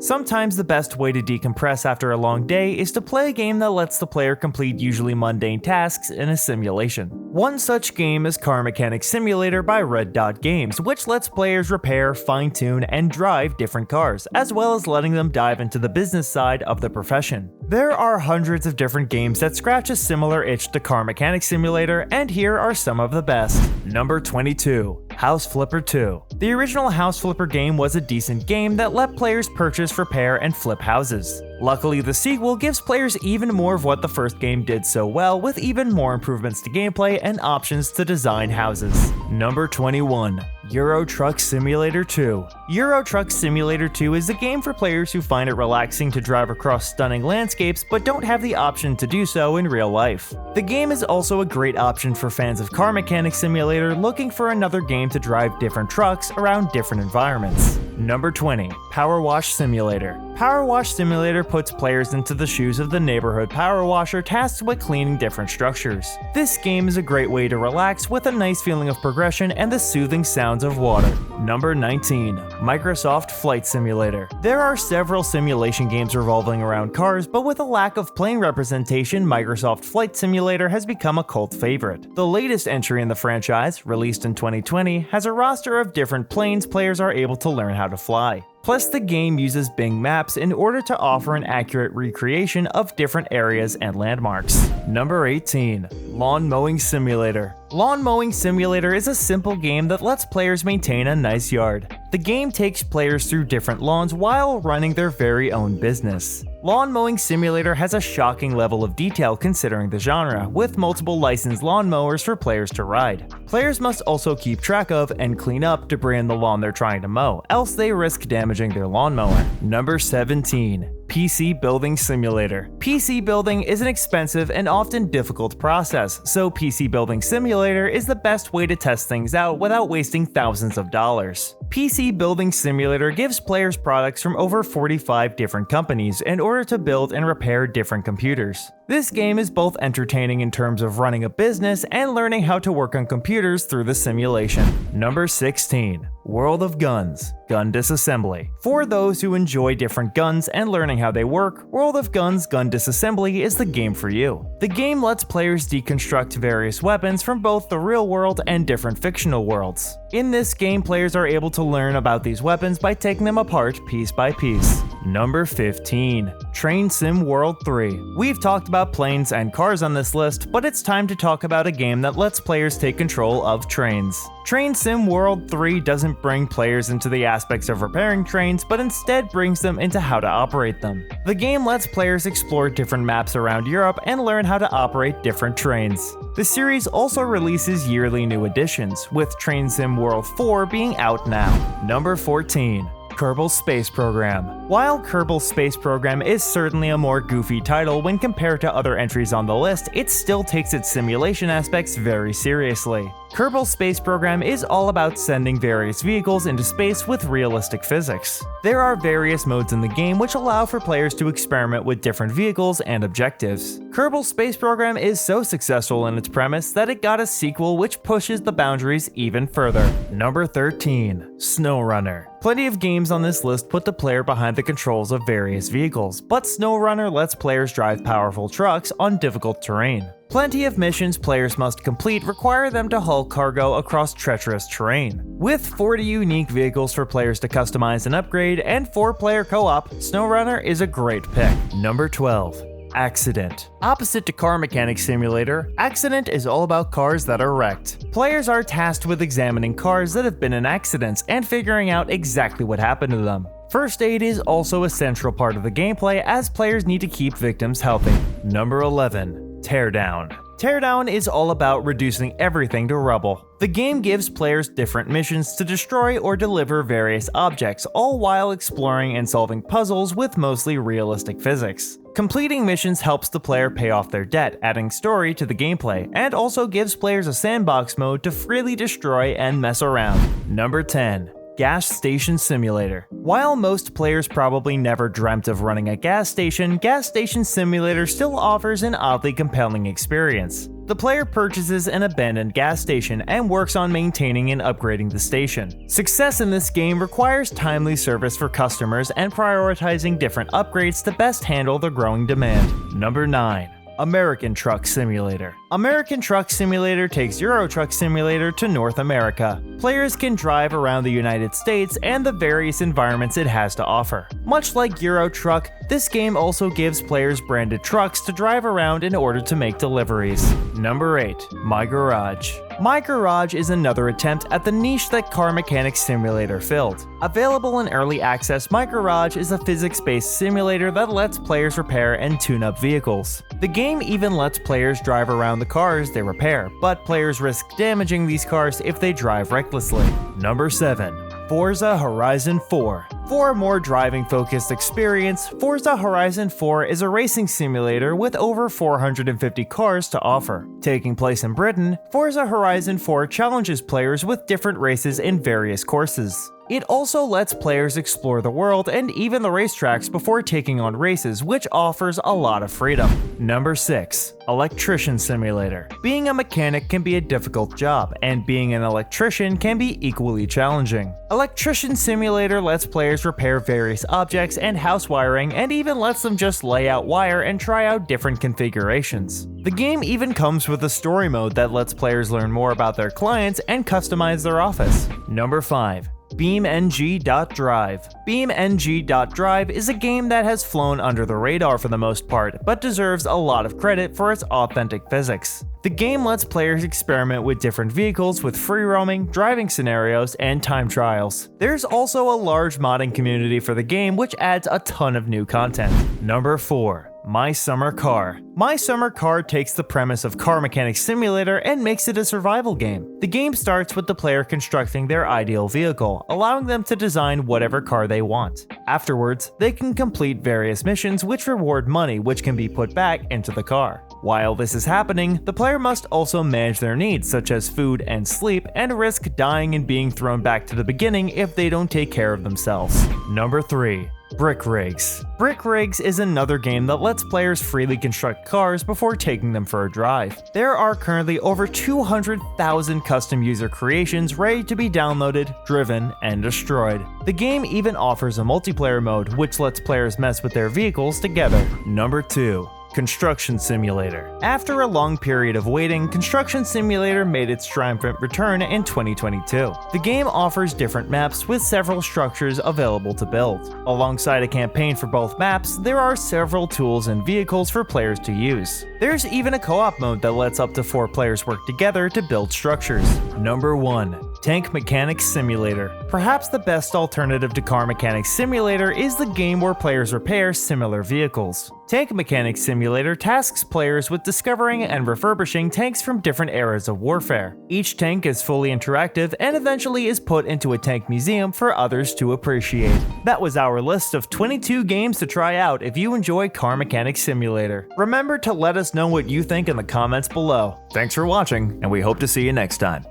Sometimes the best way to decompress after a long day is to play a game that lets the player complete usually mundane tasks in a simulation. One such game is Car Mechanic Simulator by Red Dot Games, which lets players repair, fine-tune, and drive different cars, as well as letting them dive into the business side of the profession. There are hundreds of different games that scratch a similar itch to Car Mechanic Simulator, and here are some of the best. Number 22. House Flipper 2. The original House Flipper game was a decent game that let players purchase, repair, and flip houses. Luckily, the sequel gives players even more of what the first game did so well, with even more improvements to gameplay and options to design houses. Number 21. Euro Truck Simulator 2. Euro Truck Simulator 2 is a game for players who find it relaxing to drive across stunning landscapes but don't have the option to do so in real life. The game is also a great option for fans of Car Mechanic Simulator looking for another game to drive different trucks around different environments. Number 20. PowerWash Simulator. PowerWash Simulator puts players into the shoes of the neighborhood power washer tasked with cleaning different structures. This game is a great way to relax with a nice feeling of progression and the soothing sounds of water. Number 19. Microsoft Flight Simulator. There are several simulation games revolving around cars, but with a lack of plane representation, Microsoft Flight Simulator has become a cult favorite. The latest entry in the franchise, released in 2020, has a roster of different planes players are able to learn how to fly. Plus, the game uses Bing Maps in order to offer an accurate recreation of different areas and landmarks. Number 18. Lawn Mowing Simulator. Lawn Mowing Simulator is a simple game that lets players maintain a nice yard. The game takes players through different lawns while running their very own business. Lawn Mowing Simulator has a shocking level of detail considering the genre, with multiple licensed lawnmowers for players to ride. Players must also keep track of and clean up debris in the lawn they're trying to mow, else they risk damaging their lawnmower. Number 17. PC Building Simulator. PC building is an expensive and often difficult process, so PC Building Simulator is the best way to test things out without wasting thousands of dollars. PC Building Simulator gives players products from over 45 different companies in order to build and repair different computers. This game is both entertaining in terms of running a business and learning how to work on computers through the simulation. Number 16. World of Guns. Gun Disassembly. For those who enjoy different guns and learning how they work, World of Guns Gun Disassembly is the game for you. The game lets players deconstruct various weapons from both the real world and different fictional worlds. In this game, players are able to learn about these weapons by taking them apart piece by piece. Number 15. Train Sim World 3. We've talked about planes and cars on this list, but it's time to talk about a game that lets players take control of trains. Train Sim World 3 doesn't bring players into the aspects of repairing trains, but instead brings them into how to operate them. The game lets players explore different maps around Europe and learn how to operate different trains. The series also releases yearly new editions, with Train Sim World 4 being out now. Number 14. Kerbal Space Program. While Kerbal Space Program is certainly a more goofy title when compared to other entries on the list, it still takes its simulation aspects very seriously. Kerbal Space Program is all about sending various vehicles into space with realistic physics. There are various modes in the game which allow for players to experiment with different vehicles and objectives. Kerbal Space Program is so successful in its premise that it got a sequel which pushes the boundaries even further. Number 13. SnowRunner. Plenty of games on this list put the player behind the controls of various vehicles, but SnowRunner lets players drive powerful trucks on difficult terrain. Plenty of missions players must complete require them to haul cargo across treacherous terrain. With 40 unique vehicles for players to customize and upgrade, and 4-player co-op, SnowRunner is a great pick. Number 12. Accident. Opposite to Car Mechanic Simulator, Accident is all about cars that are wrecked. Players are tasked with examining cars that have been in accidents and figuring out exactly what happened to them. First aid is also a central part of the gameplay as players need to keep victims healthy. Number 11. Teardown. Teardown is all about reducing everything to rubble. The game gives players different missions to destroy or deliver various objects, all while exploring and solving puzzles with mostly realistic physics. Completing missions helps the player pay off their debt, adding story to the gameplay, and also gives players a sandbox mode to freely destroy and mess around. Number 10. Gas Station Simulator. While most players probably never dreamt of running a gas station Simulator still offers an oddly compelling experience. The player purchases an abandoned gas station and works on maintaining and upgrading the station. Success in this game requires timely service for customers and prioritizing different upgrades to best handle the growing demand. Number 9. American Truck Simulator. American Truck Simulator takes Euro Truck Simulator to North America. Players can drive around the United States and the various environments it has to offer. Much like Euro Truck, this game also gives players branded trucks to drive around in order to make deliveries. Number 8. My Garage. My Garage is another attempt at the niche that Car Mechanics Simulator filled. Available in early access, My Garage is a physics-based simulator that lets players repair and tune up vehicles. The game even lets players drive around the cars they repair, but players risk damaging these cars if they drive recklessly. Number 7. Forza Horizon 4. For a more driving-focused experience, Forza Horizon 4 is a racing simulator with over 450 cars to offer. Taking place in Britain, Forza Horizon 4 challenges players with different races in various courses. It also lets players explore the world and even the racetracks before taking on races, which offers a lot of freedom. Number 6. Electrician Simulator. Being a mechanic can be a difficult job, and being an electrician can be equally challenging. Electrician Simulator lets players repair various objects and house wiring, and even lets them just lay out wire and try out different configurations. The game even comes with a story mode that lets players learn more about their clients and customize their office. Number 5. BeamNG.drive. BeamNG.drive is a game that has flown under the radar for the most part, but deserves a lot of credit for its authentic physics. The game lets players experiment with different vehicles with free roaming, driving scenarios, and time trials. There's also a large modding community for the game, which adds a ton of new content. Number 4. My Summer Car. My Summer Car takes the premise of Car Mechanics Simulator and makes it a survival game. The game starts with the player constructing their ideal vehicle, allowing them to design whatever car they want. Afterwards, they can complete various missions which reward money which can be put back into the car. While this is happening, the player must also manage their needs such as food and sleep, and risk dying and being thrown back to the beginning if they don't take care of themselves. Number 3. Brick Rigs. Brick Rigs is another game that lets players freely construct cars before taking them for a drive. There are currently over 200,000 custom user creations ready to be downloaded, driven, and destroyed. The game even offers a multiplayer mode which lets players mess with their vehicles together. Number 2. Construction Simulator. After a long period of waiting, Construction Simulator made its triumphant return in 2022. The game offers different maps with several structures available to build. Alongside a campaign for both maps, there are several tools and vehicles for players to use. There's even a co-op mode that lets up to 4 players work together to build structures. Number 1. Tank Mechanics Simulator. Perhaps the best alternative to Car Mechanics Simulator is the game where players repair similar vehicles. Tank Mechanics Simulator tasks players with discovering and refurbishing tanks from different eras of warfare. Each tank is fully interactive and eventually is put into a tank museum for others to appreciate. That was our list of 22 games to try out if you enjoy Car Mechanics Simulator. Remember to let us know what you think in the comments below. Thanks for watching, and we hope to see you next time.